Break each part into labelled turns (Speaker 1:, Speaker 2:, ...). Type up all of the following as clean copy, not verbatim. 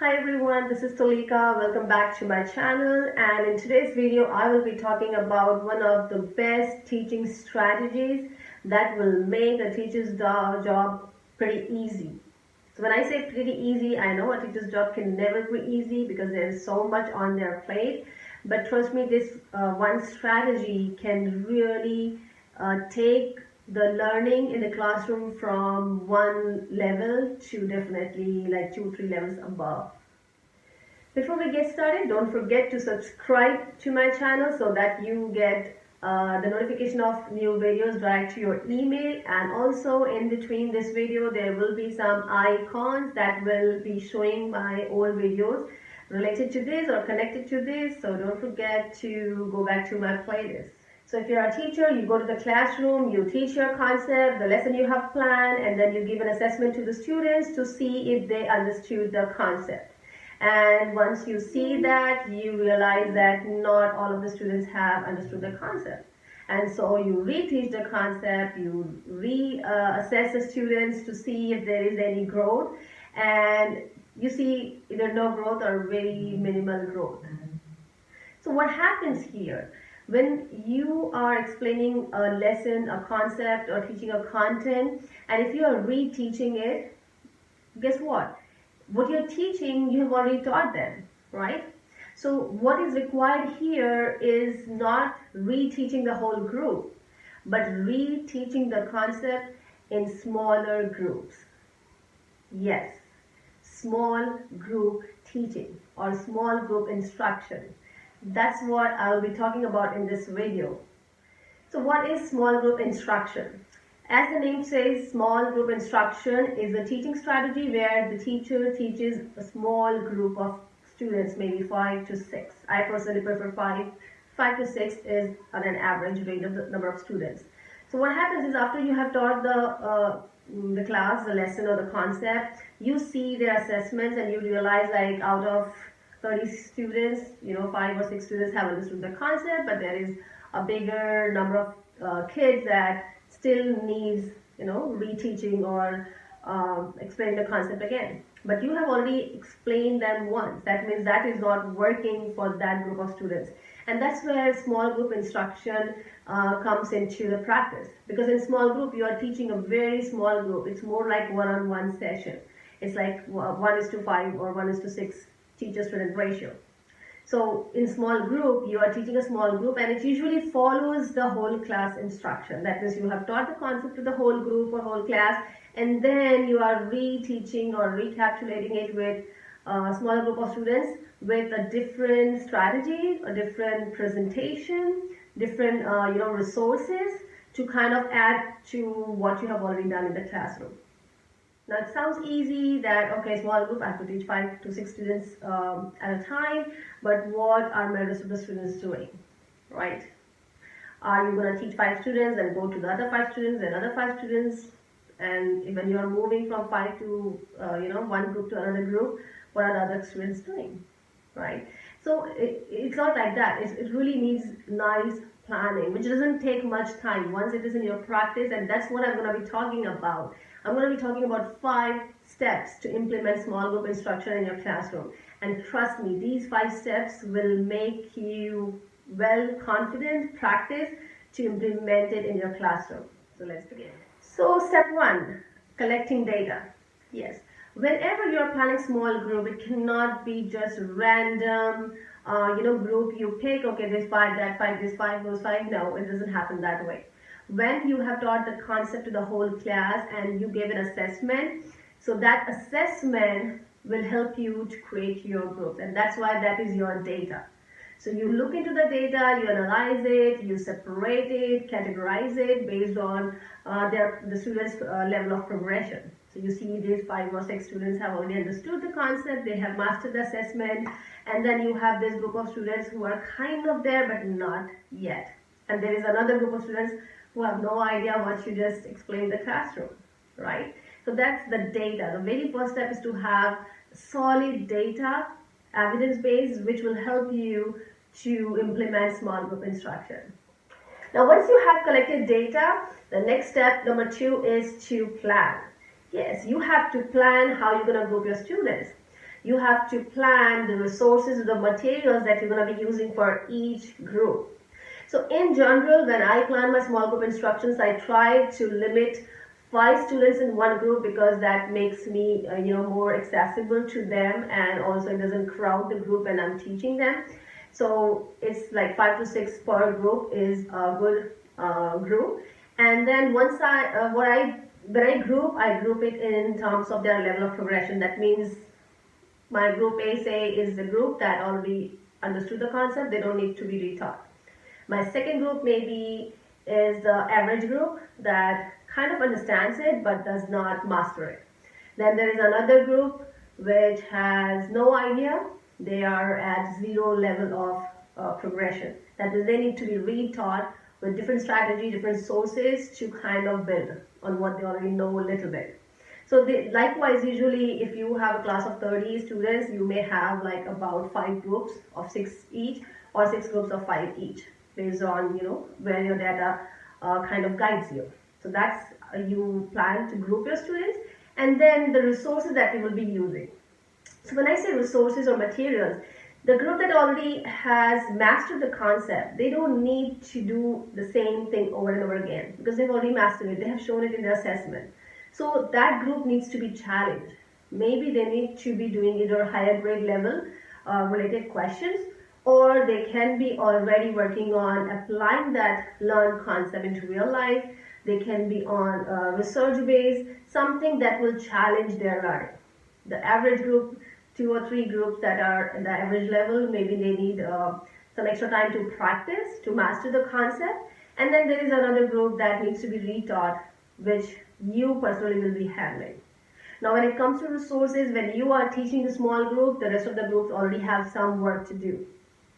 Speaker 1: Hi everyone, this is Tolika. Welcome back to my channel, and in today's video I will be talking about one of the best teaching strategies that will make a teacher's job pretty easy. So when I say pretty easy, I know a teacher's job can never be easy because there is so much on their plate, but trust me, this one strategy can really take the learning in the classroom from one level to definitely like 2-3 levels above. Before we get started, don't forget to subscribe to my channel so that you get the notification of new videos direct to your email. And also in between this video there will be some icons that will be showing my old videos related to this or connected to this, so don't forget to go back to my playlist. So if you're a teacher, you go to the classroom, you teach your concept, the lesson you have planned, and then you give an assessment to the students to see if they understood the concept. And once you see that, you realize that not all of the students have understood the concept. And so you reteach the concept, you reassess the students to see if there is any growth, and you see either no growth or very minimal growth. So what happens here? When you are explaining a lesson, a concept, or teaching a content, and if you are reteaching it, guess what? What you're teaching, you have already taught them, right? So what is required here is not reteaching the whole group, but reteaching the concept in smaller groups. Yes, small group teaching or small group instruction. That's what I'll be talking about in this video. So what is small group instruction? As the name says, small group instruction is a teaching strategy where the teacher teaches a small group of students, maybe 5 to 6. I personally prefer 5. 5 to 6 is on an average rate of the number of students. So what happens is after you have taught the class, the lesson or the concept, you see their assessments and you realize like out of 30 students, 5 or 6 students have understood the concept, but there is a bigger number of kids that still needs reteaching or explaining the concept again. But you have already explained them once. That means that is not working for that group of students. And that's where small group instruction comes into the practice. Because in small group, you are teaching a very small group. It's more like one-on-one session. It's like 1:5 or 1:6 teacher-student ratio. So in small group, you are teaching a small group and it usually follows the whole class instruction. That means you have taught the concept to the whole group or whole class, and then you are reteaching or recapitulating it with a smaller group of students with a different strategy, a different presentation, different resources to kind of add to what you have already done in the classroom. Now it sounds easy that, okay, small group, I have to teach 5 to 6 students at a time, but what are my rest of the students doing, right? Are you going to teach 5 students and go to the other 5 students and other 5 students? And when you are moving from 5 to, one group to another group, what are the other students doing, right? So it's not like that. It really needs nice planning, which doesn't take much time once it is in your practice, and that's what I'm going to be talking about. I'm going to be talking about 5 steps to implement small group instruction in your classroom. And trust me, these 5 steps will make you confident practice to implement it in your classroom. So let's begin. So step 1, collecting data. Yes, whenever you're planning small group, it cannot be just random, group you pick, okay, this 5, that 5, this 5, those 5. No, it doesn't happen that way. When you have taught the concept to the whole class and you give an assessment, so that assessment will help you to create your groups, and that's why that is your data. So you look into the data, you analyze it, you separate it, categorize it based on the students' level of progression. So you see these 5 or 6 students have already understood the concept, they have mastered the assessment, and then you have this group of students who are kind of there but not yet. And there is another group of students who have no idea what you just explained in the classroom, right? So that's the data. The very first step is to have solid data, evidence-based, which will help you to implement small group instruction. Now, once you have collected data, the next step, number 2, is to plan. Yes, you have to plan how you're going to group your students. You have to plan the resources, the materials that you're going to be using for each group. So in general, when I plan my small group instructions, I try to limit 5 students in one group because that makes me more accessible to them, and also it doesn't crowd the group when I'm teaching them. So it's like 5 to 6 per group is a good group. And then once when I group it in terms of their level of progression. That means my group A, say, is the group that already understood the concept, they don't need to be retaught. My second group maybe is the average group that kind of understands it but does not master it. Then there is another group which has no idea. They are at zero level of progression. That is, they need to be retaught with different strategy, different sources to kind of build on what they already know a little bit. So likewise, usually if you have a class of 30 students, you may have like about 5 groups of 6 each, or 6 groups of 5 each, based on where your data kind of guides you. So that's you plan to group your students, and then the resources that you will be using. So when I say resources or materials, the group that already has mastered the concept, they don't need to do the same thing over and over again because they've already mastered it. They have shown it in their assessment. So that group needs to be challenged. Maybe they need to be doing either higher grade level related questions, or they can be already working on applying that learned concept into real life. They can be on research based, something that will challenge their learning. The average group, 2 or 3 groups that are at the average level, maybe they need some extra time to practice, to master the concept. And then there is another group that needs to be retaught, which you personally will be handling. Now when it comes to resources, when you are teaching the small group, the rest of the groups already have some work to do.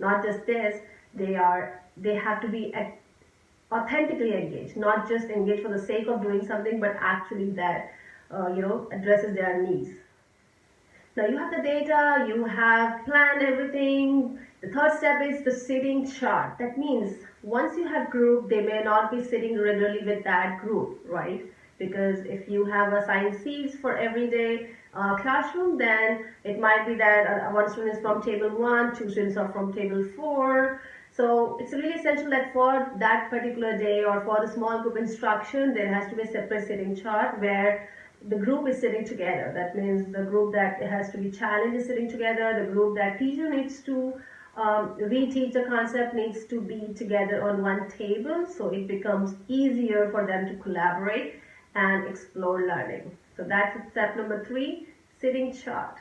Speaker 1: Not just this, they have to be authentically engaged, not just engaged for the sake of doing something, but actually that addresses their needs. Now you have the data, you have planned everything. The third step is the sitting chart. That means once you have group, they may not be sitting regularly with that group, right? Because if you have assigned seats for every day classroom, then it might be that one student is from table 1, 2 students are from table 4. So it's really essential that for that particular day or for the small group instruction, there has to be a separate sitting chart where the group is sitting together. That means the group that has to be challenged is sitting together. The group that teacher needs to reteach the concept needs to be together on one table, so it becomes easier for them to collaborate and explore learning. So that's step number 3, sitting chart.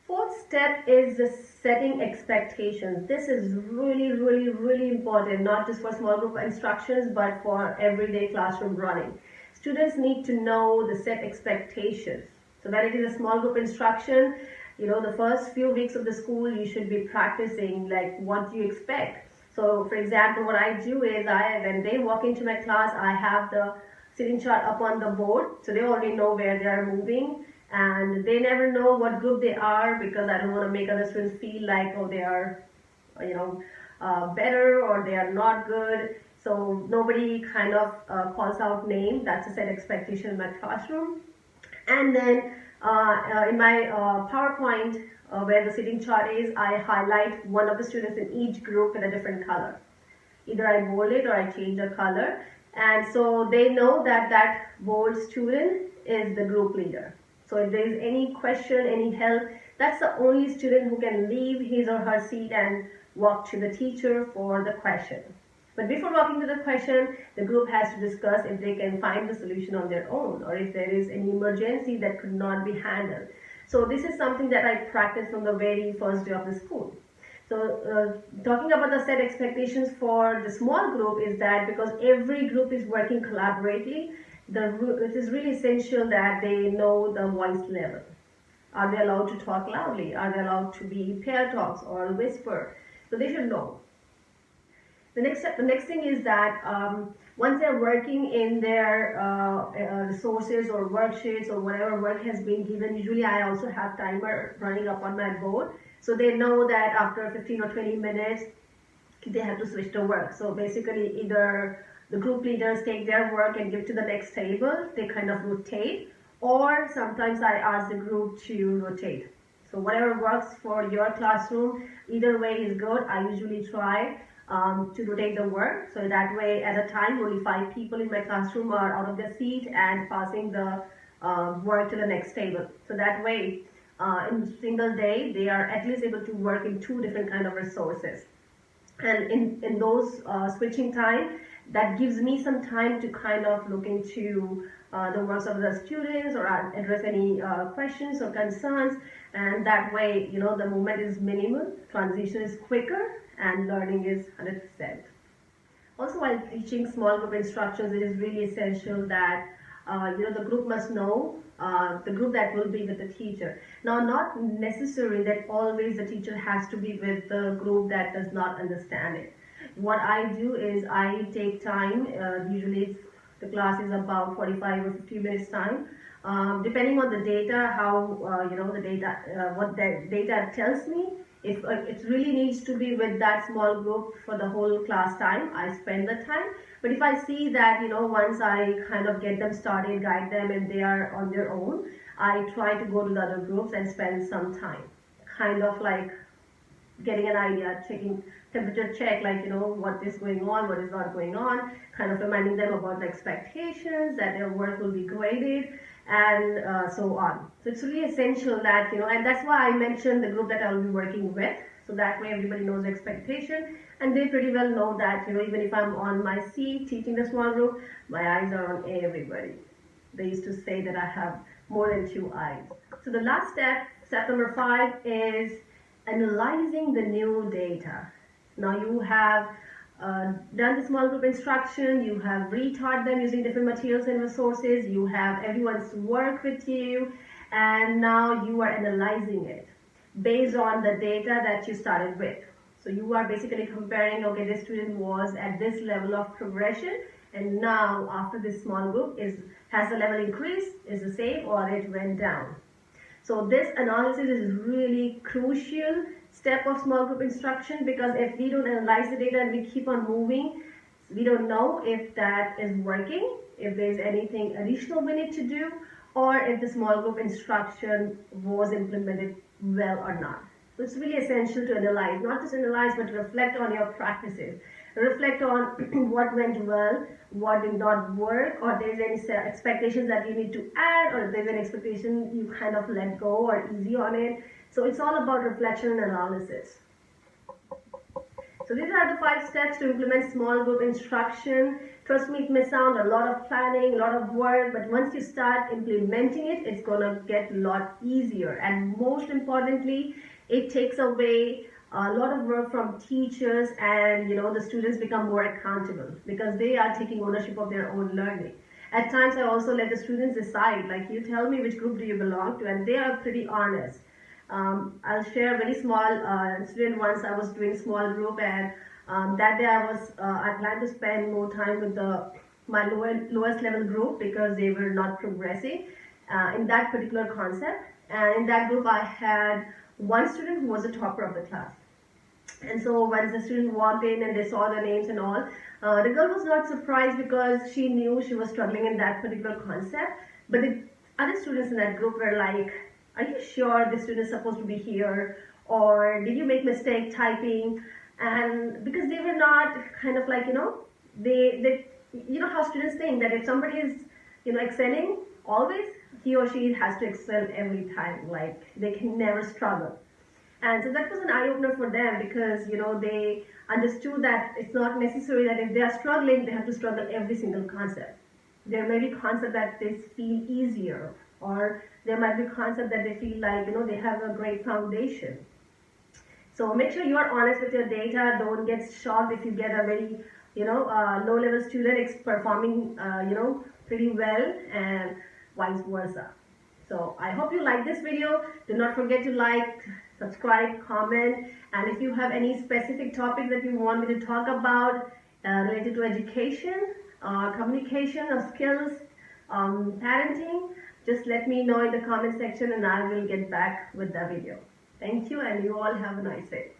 Speaker 1: Fourth step is the setting expectations. This is really, really, really important, not just for small group instructions, but for everyday classroom running. Students need to know the set expectations. So when it is a small group instruction, the first few weeks of the school, you should be practicing like what you expect. So for example, what I do is when they walk into my class, I have the sitting chart up on the board. So they already know where they are moving, and they never know what group they are, because I don't want to make other students feel like, oh, they are, better or they are not good. So nobody kind of calls out name. That's a set expectation in my classroom. And then in my PowerPoint, where the sitting chart is, I highlight one of the students in each group in a different color. Either I bold it or I change the color. And so they know that that bold student is the group leader. So if there is any question, any help, that's the only student who can leave his or her seat and walk to the teacher for the question. But before walking to the question, the group has to discuss if they can find the solution on their own, or if there is any emergency that could not be handled. So this is something that I practiced from the very first day of the school. So talking about the set expectations for the small group is that because every group is working collaboratively, it is really essential that they know the voice level. Are they allowed to talk loudly? Are they allowed to be pair talks or whisper? So they should know. The next thing is that once they're working in their resources or worksheets or whatever work has been given, usually I also have timer running up on my board. So they know that after 15 or 20 minutes, they have to switch to work. So basically either the group leaders take their work and give to the next table, they kind of rotate, or sometimes I ask the group to rotate. So whatever works for your classroom, either way is good. I usually try to rotate the work, so that way at a time only 5 people in my classroom are out of their seat and passing the work to the next table. So that way in a single day they are at least able to work in 2 different kind of resources. And in those switching time, that gives me some time to kind of look into the works of the students or address any questions or concerns, and that way the movement is minimal, transition is quicker, and learning is 100%. Also, while teaching small group instructions, it is really essential that the group must know the group that will be with the teacher. Now, not necessary that always the teacher has to be with the group that does not understand it. What I do is I take time, usually the class is about 45 or 50 minutes time, depending on the data, how the data, what the data tells me. If it really needs to be with that small group for the whole class time, I spend the time. But if I see that once I kind of get them started, guide them, and they are on their own, I try to go to the other groups and spend some time, kind of like getting an idea, checking temperature check, like what is going on, what is not going on, kind of reminding them about the expectations, that their work will be graded, and so on. So it's really essential that and that's why I mentioned the group that I'll be working with, so that way everybody knows the expectation, and they pretty well know that even if I'm on my seat teaching the small group, my eyes are on everybody. They used to say that I have more than 2 eyes. So the last step number 5, is analyzing the new data. Now you have done the small group instruction, you have retaught them using different materials and resources, you have everyone's work with you, and now you are analyzing it based on the data that you started with. So you are basically comparing, okay, this student was at this level of progression, and now after this small group, has the level increased, is the same, or it went down. So this analysis is really crucial step of small group instruction, because if we don't analyze the data and we keep on moving, we don't know if that is working, if there's anything additional we need to do, or if the small group instruction was implemented well or not. So it's really essential to analyze, not just analyze, but reflect on your practices. Reflect on what went well, what did not work, or there's any expectations that you need to add, or if there's an expectation you kind of let go or easy on it. So it's all about reflection and analysis. So these are the 5 steps to implement small group instruction. Trust me, it may sound a lot of planning, a lot of work, but once you start implementing it, it's gonna get a lot easier. And most importantly, it takes away a lot of work from teachers, and the students become more accountable because they are taking ownership of their own learning. At times I also let the students decide, like, you tell me which group do you belong to, and they are pretty honest. I'll share a very small incident. Once I was doing small group, and that day I planned to spend more time with my lowest level group because they were not progressing in that particular concept. And in that group I had one student who was the topper of the class. And so once the student walked in and they saw the names and all, the girl was not surprised because she knew she was struggling in that particular concept. But the other students in that group were like, are you sure this student is supposed to be here? Or did you make mistake typing? And because they were not kind of like, they how students think that if somebody is, excelling always, he or she has to excel every time. Like, they can never struggle. And so that was an eye-opener for them, because they understood that it's not necessary that if they are struggling, they have to struggle every single concept. There may be concepts that they feel easier, or there might be concepts that they feel like they have a great foundation. So make sure you are honest with your data. Don't get shocked if you get a very low-level student performing pretty well, and vice versa. So I hope you like this video. Do not forget to like, subscribe, comment, and if you have any specific topic that you want me to talk about related to education, communication or skills, parenting, just let me know in the comment section and I will get back with the video. Thank you, and you all have a nice day.